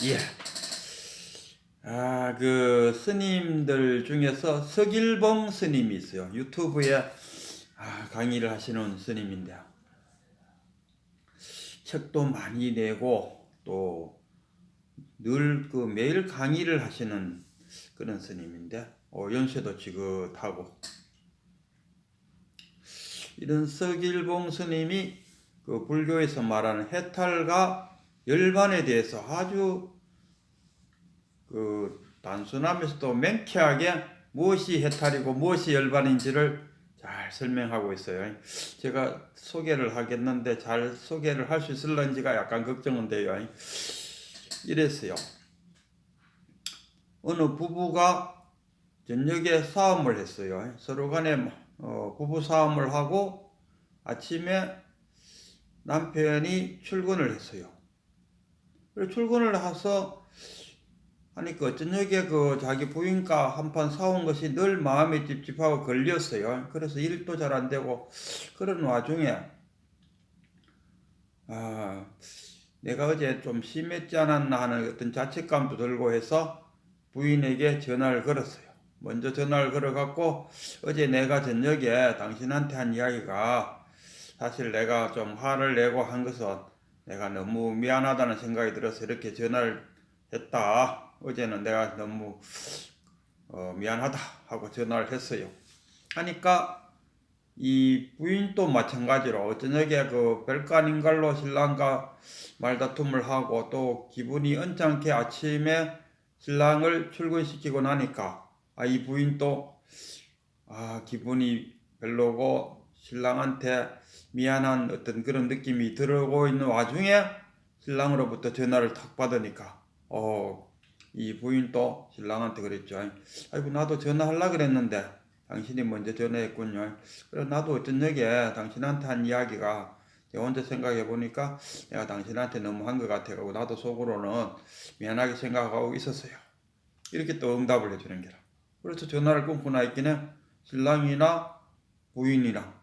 예. 그 스님들 중에서 서길봉 스님이 있어요. 유튜브에 강의를 하시는 스님인데, 책도 많이 내고 또 늘 매일 강의를 하시는 그런 스님인데, 연세도 지긋하고, 이런 서길봉 스님이 그 불교에서 말하는 해탈과 열반에 대해서 아주 단순하면서도 명쾌하게 무엇이 해탈이고 무엇이 열반인지를 잘 설명하고 있어요. 제가 소개를 하겠는데 잘 소개를 할 수 있을런지가 약간 걱정은 돼요. 이랬어요. 어느 부부가 저녁에 싸움을 했어요. 서로 간에 부부 싸움을 하고 아침에 남편이 출근을 했어요. 출근을 해서 아니 저녁에 자기 부인과 한판 싸운 것이 늘 마음이 찝찝하고 걸렸어요. 그래서 일도 잘 안 되고 그런 와중에 내가 어제 좀 심했지 않았나 하는 어떤 자책감도 들고 해서 부인에게 전화를 걸었어요. 먼저 전화를 걸어갖고 어제 내가 저녁에 당신한테 한 이야기가 사실 내가 좀 화를 내고 한 것은 내가 너무 미안하다는 생각이 들어서 이렇게 전화를 했다. 어제는 내가 너무 미안하다 하고 전화를 했어요. 하니까 이 부인도 마찬가지로 저녁에 별거 아닌 걸로 신랑과 말다툼을 하고 또 기분이 언짢게 아침에 신랑을 출근시키고 나니까 이 부인도 기분이 별로고 신랑한테 미안한 어떤 그런 느낌이 들어오고 있는 와중에 신랑으로부터 전화를 탁 받으니까 이 부인도 신랑한테 그랬죠. 아이고 나도 전화하려고 그랬는데 당신이 먼저 전화했군요. 그래서 나도 저녁에 당신한테 한 이야기가 제가 혼자 생각해 보니까 내가 당신한테 너무 한 것 같아가지고 나도 속으로는 미안하게 생각하고 있었어요. 이렇게 또 응답을 해주는 게라. 그래서 전화를 끊고 나 있기는 신랑이나 부인이랑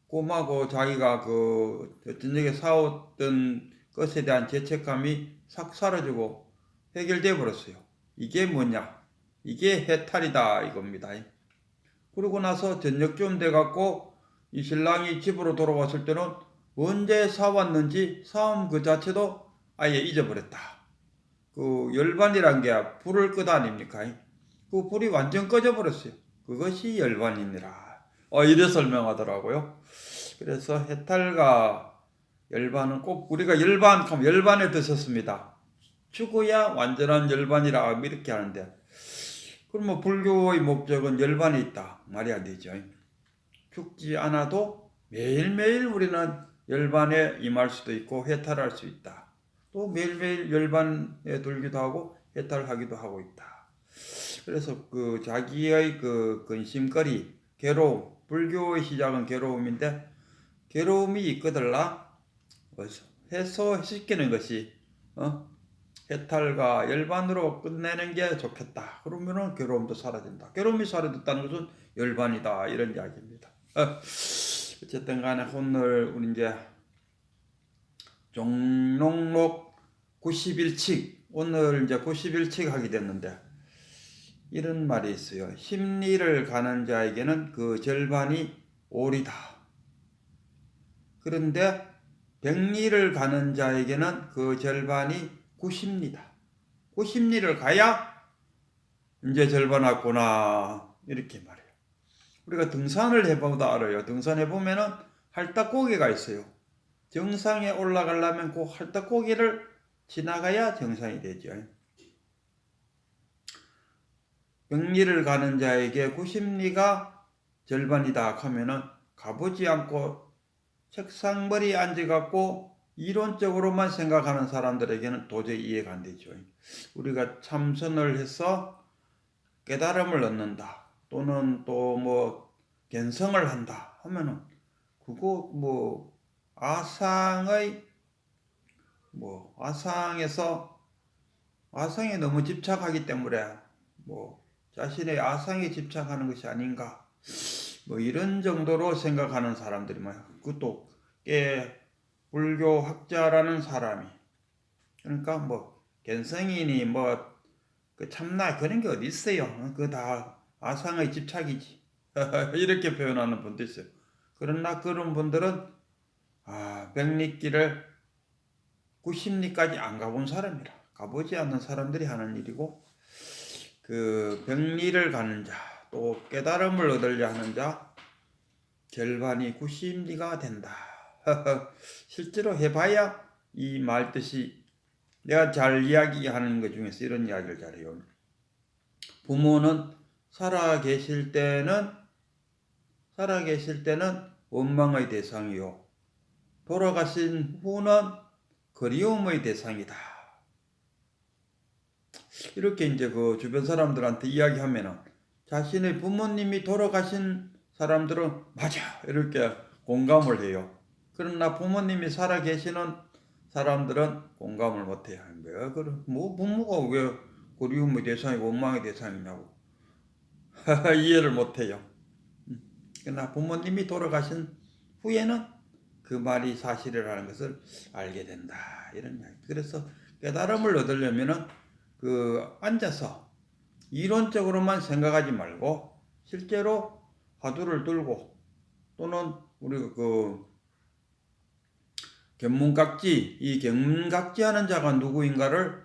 꼬마고 자기가 저녁에 싸웠던 것에 대한 죄책감이 싹 사라지고 해결돼 버렸어요. 이게 뭐냐? 이게 해탈이다 이겁니다. 그러고 나서 저녁쯤 돼갖고 이 신랑이 집으로 돌아왔을 때는 언제 싸웠는지 싸움 그 자체도 아예 잊어버렸다. 열반이란 게 불을 끄다 아닙니까? 그 불이 완전 꺼져버렸어요. 그것이 열반이니라. 이래 설명하더라고요. 그래서 해탈과 열반은 꼭 우리가 열반, 열반에 드셨습니다. 죽어야 완전한 열반이라 이렇게 하는데, 그럼 불교의 목적은 열반에 있다 말이 안 되죠. 죽지 않아도 매일매일 우리는 열반에 임할 수도 있고 해탈할 수 있다. 또 매일매일 열반에 들기도 하고 해탈하기도 하고 있다. 그래서 자기의 근심거리, 괴로움, 불교의 시작은 괴로움인데 괴로움이 있거들라 해소시키는 것이 해탈과 열반으로 끝내는 게 좋겠다. 그러면은 괴로움도 사라진다. 괴로움이 사라졌다는 것은 열반이다. 이런 이야기입니다. 어쨌든 간에 오늘 우리 이제 종록록 91칙 오늘 이제 91칙 하게 됐는데 이런 말이 있어요. 심리를 가는 자에게는 그 절반이 오리다. 그런데 백리를 가는 자에게는 그 절반이 구십니다. 구십리를 가야 이제 절반 왔구나 이렇게 말해요. 우리가 등산을 해보다 알아요. 등산해보면은 할딱고개가 있어요. 정상에 올라가려면 그 할딱고개를 지나가야 정상이 되죠. 백리를 가는 자에게 구십리가 절반이다 하면은 가보지 않고 책상머리에 앉아갖고 이론적으로만 생각하는 사람들에게는 도저히 이해가 안 되죠. 우리가 참선을 해서 깨달음을 얻는다. 또는 또 견성을 한다 하면은 그거 아상에 너무 집착하기 때문에 자신의 아상에 집착하는 것이 아닌가 이런 정도로 생각하는 사람들이 많아요. 그것도 불교 학자라는 사람이 그러니까 갠성이니 뭐 그 참나 그런 게 어디 있어요. 그거 다 아상의 집착이지. 이렇게 표현하는 분도 있어요. 그러나 그런 분들은 백리길을 90리까지 안 가본 사람이라, 가보지 않는 사람들이 하는 일이고, 그 백리를 가는 자, 또 깨달음을 얻으려 하는 자 결반이 90리가 된다. 실제로 해봐야 이 말 뜻이, 내가 잘 이야기하는 것 중에서 이런 이야기를 잘해요. 부모는 살아계실 때는 원망의 대상이요, 돌아가신 후는 그리움의 대상이다. 이렇게 이제 그 주변 사람들한테 이야기하면은 자신의 부모님이 돌아가신 사람들은 맞아 이렇게 공감을 해요. 그러나 부모님이 살아 계시는 사람들은 공감을 못해요. 왜 그래? 뭐 부모가 왜 그리움의 대상이고 원망의 대상이냐고 이해를 못해요. 그러나 부모님이 돌아가신 후에는 그 말이 사실이라는 것을 알게 된다. 이런 이야기. 그래서 깨달음을 얻으려면은 앉아서 이론적으로만 생각하지 말고 실제로 화두를 들고, 또는 우리가 이 견문각지하는 자가 누구인가를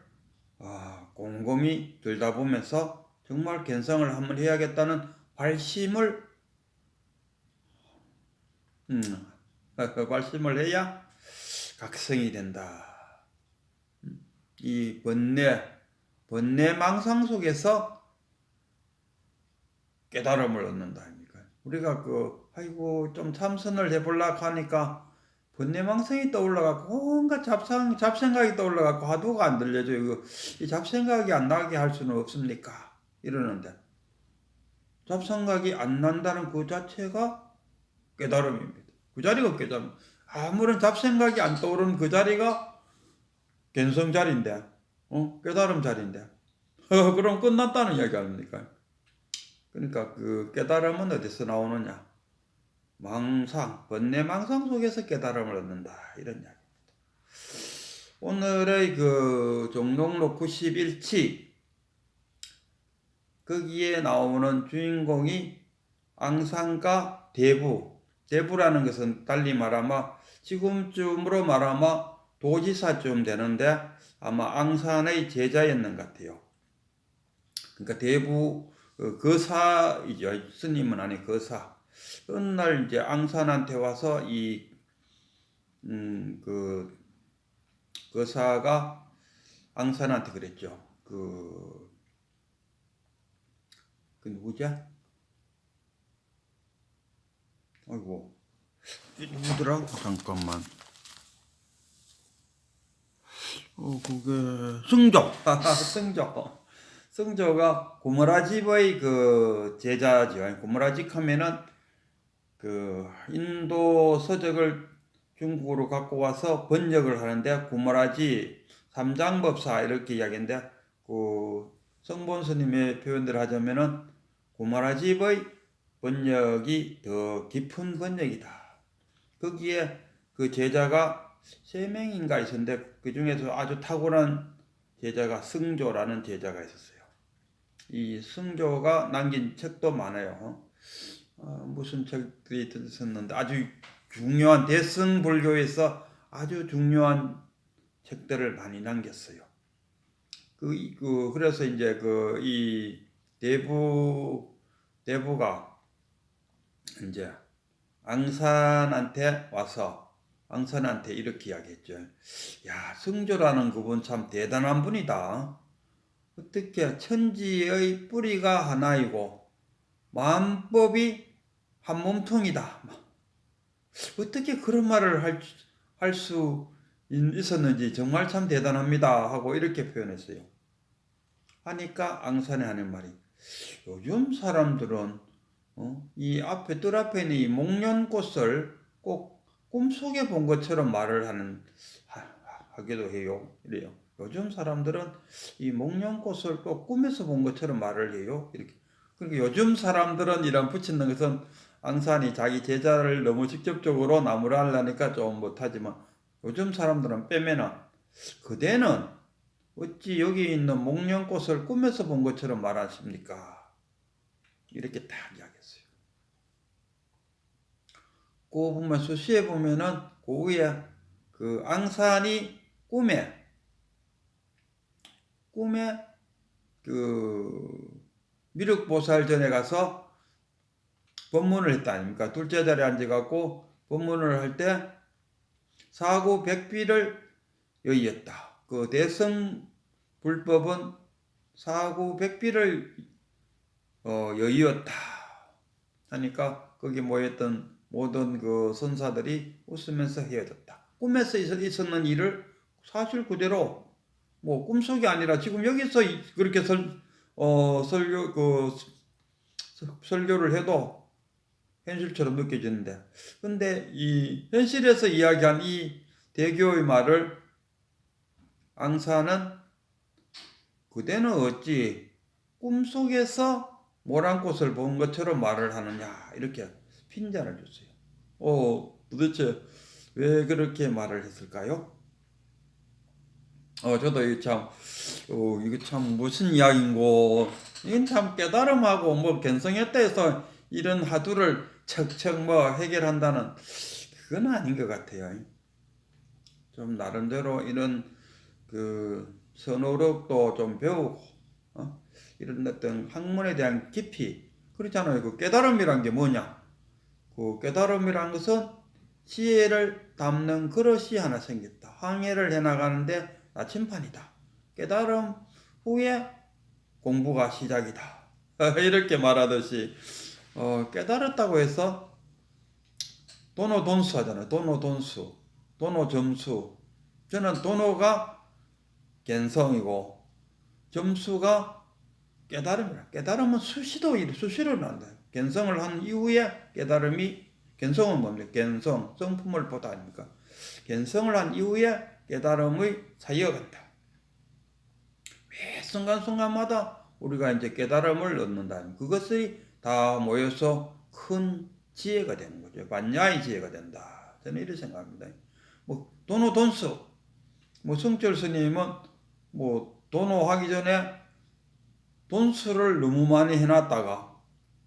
곰곰이 들다 보면서 정말 견성을 한번 해야겠다는 발심을 해야 각성이 된다. 이 번뇌망상 속에서 깨달음을 얻는다 아닙니까? 우리가 좀 참선을 해보려고 하니까 번뇌망상이 떠올라갖고 온갖 잡생각이 떠올라갖고 화두가 안 들려져요. 이 잡생각이 안 나게 할 수는 없습니까? 이러는데, 잡생각이 안 난다는 그 자체가 깨달음입니다. 그 자리가 깨달음. 아무런 잡생각이 안 떠오르는 그 자리가 견성 자리인데, 깨달음 자리인데, 그럼 끝났다는 이야기 아닙니까? 그러니까 그 깨달음은 어디서 나오느냐? 번뇌망상 속에서 깨달음을 얻는다. 이런 이야기입니다. 오늘의 종록록 91치, 거기에 나오는 주인공이 앙상가 대부라는 것은 달리 말하면 지금쯤으로 말하면 도지사쯤 되는데 아마 앙산의 제자였는 것 같아요. 그러니까 대부 거사이죠. 스님은 아니 거사. 어느 날 이제 앙산한테 와서 거사가 앙산한테 그랬죠. 그 누구냐? 아이고, 누구더라? 잠깐만. 그게 승조가 고모라집의 제자죠. 고모라집 하면은 인도 서적을 중국으로 갖고 와서 번역을 하는데 고모라집 삼장법사 이렇게 이야기인데, 성본 스님의 표현대로 하자면은 고모라집의 번역이 더 깊은 번역이다. 거기에 그 제자가 3명인가 있었는데 그 중에서 아주 탁월한 제자가 승조라는 제자가 있었어요. 이 승조가 남긴 책도 많아요. 무슨 책들이 있었는데 아주 중요한 대승불교에서 아주 중요한 책들을 많이 남겼어요. 그래서 이제 이 대부가 이제 앙산한테 와서 앙산한테 이렇게 이야기했죠. 야, 승조라는 그분 참 대단한 분이다. 어떻게 천지의 뿌리가 하나이고 만법이 한 몸통이다. 어떻게 그런 말을 할 수 있었는지 정말 참 대단합니다 하고 이렇게 표현했어요. 하니까 앙산에 하는 말이, 요즘 사람들은 이 뜰 앞에 있는 이 목련꽃을 꼭 꿈속에 본 것처럼 말을 하기도 해요. 이래요. 요즘 사람들은 이 목련꽃을 꼭 꿈에서 본 것처럼 말을 해요. 이렇게. 그러니까 요즘 사람들은 이란 붙이는 것은 앙산이 자기 제자를 너무 직접적으로 나무라 하려니까 좀 못하지만, 요즘 사람들은 빼면은 그대는 어찌 여기 있는 목련꽃을 꿈에서 본 것처럼 말하십니까? 이렇게 딱 이야기했어요. 그 보면 수시에 보면은 그 위에 그 앙산이 꿈에 그 미륵보살 전에 가서 법문을 했다 아닙니까? 둘째 자리에 앉아갖고 법문을 할 때 사구백비를 여의었다. 그 대성 불법은 사구백비를 여의었다 하니까 거기 모였던 모든 그 선사들이 웃으면서 헤어졌다. 꿈에서 있었는 일을 사실 그대로 뭐 꿈속이 아니라 지금 여기서 그렇게 설교를 해도 현실처럼 느껴지는데, 근데 이 현실에서 이야기한 이 대교의 말을 앙사는 그대는 어찌 꿈속에서 모란꽃을 본 것처럼 말을 하느냐 이렇게 핀잔을 줬어요. 도대체 왜 그렇게 말을 했을까요? 저도 이게 참 무슨 이야기인고, 이건 참 깨달음하고 뭐 견성했다 해서 이런 화두를 척척 뭐 해결한다는 그건 아닌 것 같아요. 좀 나름대로 이런 그 선어록도 좀 배우고, 이런 어떤 학문에 대한 깊이, 그렇잖아요. 그 깨달음이란 게 뭐냐? 그 깨달음이란 것은 지혜를 담는 그릇이 하나 생겼다. 항해를 해나가는데 나침판이다. 깨달음 후에 공부가 시작이다. 이렇게 말하듯이 깨달았다고 해서 도노돈수 하잖아요. 도노돈수, 도노점수. 저는 도노가 견성이고 점수가 깨달음이라. 깨달음은 수시로 난다. 견성을 한 이후에 깨달음이, 견성은 뭡니까? 견성, 성품을 보다 아닙니까? 견성을 한 이후에 깨달음의 사이가 간다. 매 순간순간마다 우리가 이제 깨달음을 얻는다. 그것이 다 모여서 큰 지혜가 되는 거죠. 반야의 지혜가 된다. 저는 이렇게 생각합니다. 뭐 도노돈수, 뭐 성철 스님은 뭐 도노하기 전에 돈수를 너무 많이 해놨다가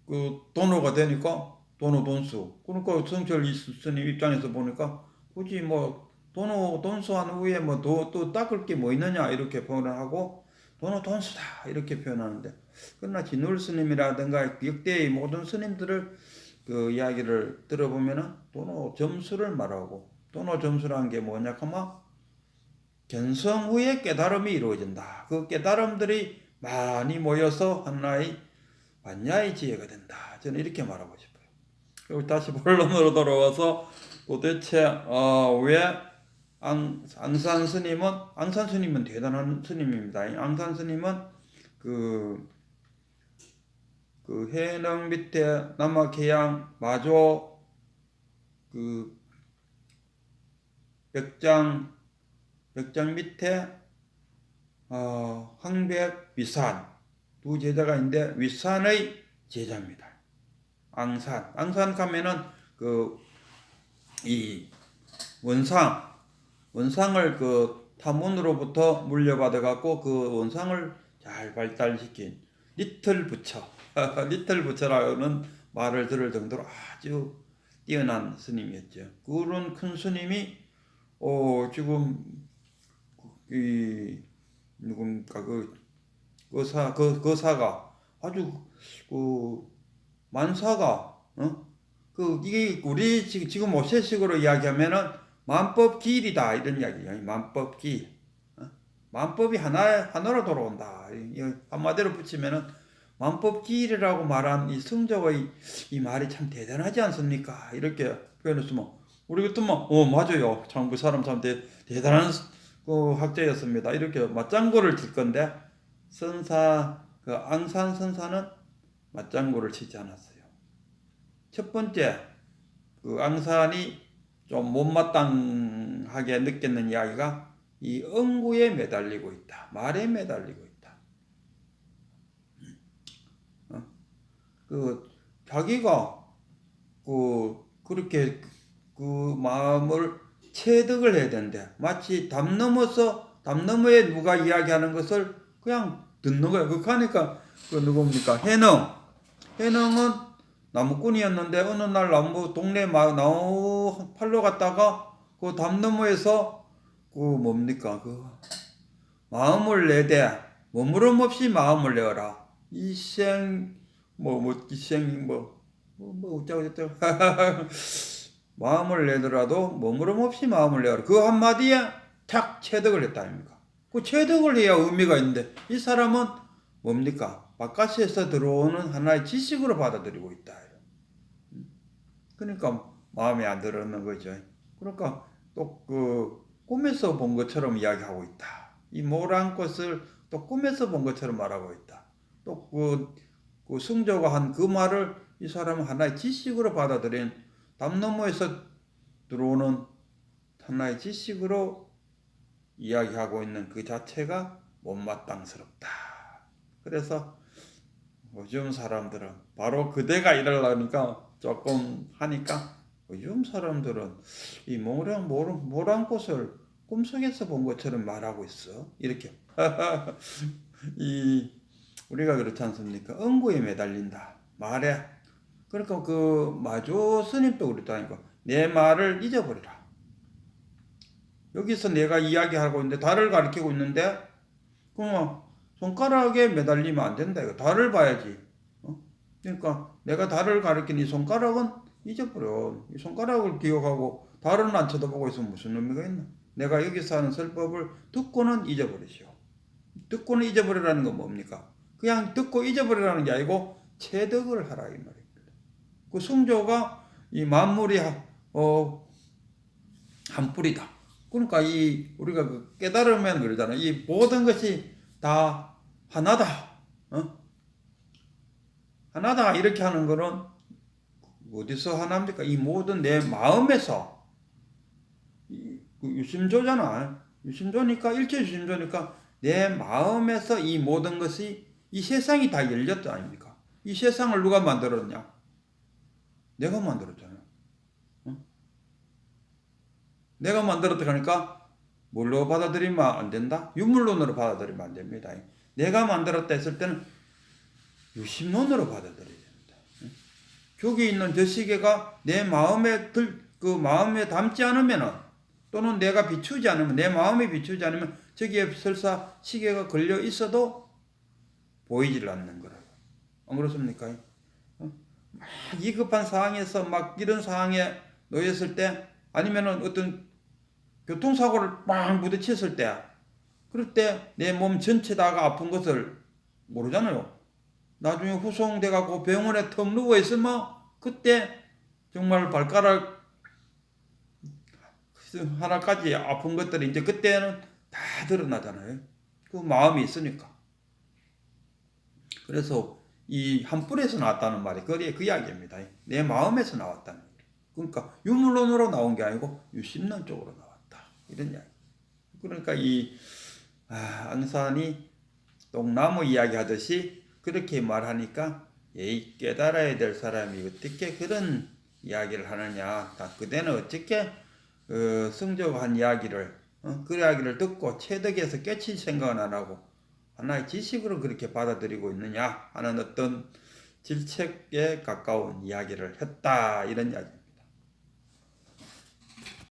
그 도노가 되니까 도노돈수. 그러니까 성철 스님 입장에서 보니까 굳이 뭐 돈수한 후에 뭐 또 닦을 게 뭐 있느냐 이렇게 표현을 하고 도노돈수다 이렇게 표현하는데, 그러나 진울 스님이라든가 역대의 모든 스님들을 그 이야기를 들어보면은 도노점수를 말하고, 도노점수라는 게 뭐냐 하면 견성 후에 깨달음이 이루어진다. 그 깨달음들이 많이 모여서 하나의 반야의 지혜가 된다. 저는 이렇게 말하고 싶어요. 그리고 다시 본론으로 돌아와서 도대체 왜 앙산 스님은 대단한 스님입니다. 앙산 스님은 그 해능 밑에 남악해양 마조 그 벽장 밑에 황백, 위산 두 제자가 있는데 위산의 제자입니다. 앙산 가면은 이 원상을 그 타문으로부터 물려받아 갖고 그 원상을 잘 발달시킨 리틀 부처라는 말을 들을 정도로 아주 뛰어난 스님이었죠. 그런 큰 스님이 지금 이 누굽니까 거사가 아주 만사가 이게 우리 지금 모세식으로 이야기하면은 만법기일이다 이런 이야기예요. 만법기, 만법이 하나로 돌아온다. 한마디로 붙이면은 만법기일이라고 말한 이 성적의 이 말이 참 대단하지 않습니까? 이렇게 표현했으면 우리 같으면 맞아요. 참 그 사람 참 대단한 그 학자였습니다. 이렇게 맞장구를 칠 건데 앙산 선사는 맞장구를 치지 않았어요. 첫 번째, 앙산이 좀 못마땅하게 느꼈는 이야기가 이 응구에 매달리고 있다. 말에 매달리고 있다. 자기가 그렇게 마음을 체득을 해야 되는데 마치 담 넘어서 담 너머에 누가 이야기하는 것을 그냥 듣는 거예요. 그러니까 그 누굽니까? 해능은 나무꾼이었는데 어느 날 동네 나무 팔러 갔다가 그 담 너머에서 그 뭡니까? 그 마음을 내되 머무름 없이 마음을 내어라. 어쩌고 저쩌고 마음을 내더라도 머무름 없이 마음을 내어라. 그 한마디에 탁 체득을 했다 아닙니까? 그 체득을 해야 의미가 있는데 이 사람은 뭡니까? 바깥에서 들어오는 하나의 지식으로 받아들이고 있다. 그러니까 마음에 안 들었는 거죠. 그러니까 또 그 꿈에서 본 것처럼 이야기하고 있다. 이 모란 것을 또 꿈에서 본 것처럼 말하고 있다. 또 그 승조가 한 그 말을 이 사람은 하나의 지식으로 받아들인 담 너머에서 들어오는 하나의 지식으로 이야기하고 있는 그 자체가 못마땅스럽다. 그래서 요즘 사람들은 바로 그대가 이러려니까 조금 하니까 요즘 사람들은 이 모란 꽃을 꿈속에서 본 것처럼 말하고 있어. 이렇게 이 우리가 그렇지 않습니까? 응고에 매달린다. 말에. 그러니까 그 마조 스님도 그랬다니까. 내 말을 잊어버리라. 여기서 내가 이야기하고 있는데 달을 가리키고 있는데 그러면 손가락에 매달리면 안 된다. 이거 달을 봐야지. 그러니까 내가 달을 가리킨 이 손가락은 잊어버려. 이 손가락을 기억하고 달은 안 쳐다보고 있으면 무슨 의미가 있나? 내가 여기서 하는 설법을 듣고는 잊어버리시오. 듣고는 잊어버리라는 건 뭡니까? 그냥 듣고 잊어버리라는 게 아니고 체득을 하라 이 말입니다. 그 성조가 이 만물이 한 뿌리다. 그러니까 이 우리가 그 깨달으면 그러잖아요. 이 모든 것이 다 하나다. 하나다 이렇게 하는 거는 어디서 하나입니까? 이 모든 내 마음에서 그 유심조잖아. 유심조니까 일체 유심조니까 내 마음에서 이 모든 것이 이 세상이 다 열렸다 아닙니까? 이 세상을 누가 만들었냐? 내가 만들었잖아요. 내가 만들었다 하니까 뭘로 받아들이면 안 된다? 유물론으로 받아들이면 안 됩니다. 내가 만들었다 했을 때는 유심론으로 받아들여야 됩니다. 저기 있는 저 시계가 내 마음에 마음에 담지 않으면은 또는 내가 비추지 않으면 내 마음에 비추지 않으면 저기에 설사 시계가 걸려 있어도 보이질 않는 거라고. 안 그렇습니까? 막 위급한 상황에서 막 이런 상황에 놓였을 때 아니면은 어떤 교통사고를 빵 부딪혔을 때 그럴 때 내 몸 전체 다가 아픈 것을 모르잖아요. 나중에 후송돼갖고 병원에 턱 누워있으면 그때 정말 발가락 하나까지 아픈 것들이 이제 그때는 다 드러나잖아요. 그 마음이 있으니까. 그래서 이 한 뿔에서 나왔다는 말이 그 이야기입니다. 내 마음에서 나왔다는 거예요. 그러니까 유물론으로 나온 게 아니고 유심론 쪽으로 나왔다. 이런 이야기. 그러니까 이 앙산이 똥나무 이야기 하듯이 그렇게 말하니까 깨달아야 될 사람이 어떻게 그런 이야기를 하느냐. 그대는 어떻게 성조가 한 이야기를 그 이야기를 듣고 체득해서 깨칠 생각은 안 하고 하나의 지식으로 그렇게 받아들이고 있느냐 하는 어떤 질책에 가까운 이야기를 했다 이런 이야기.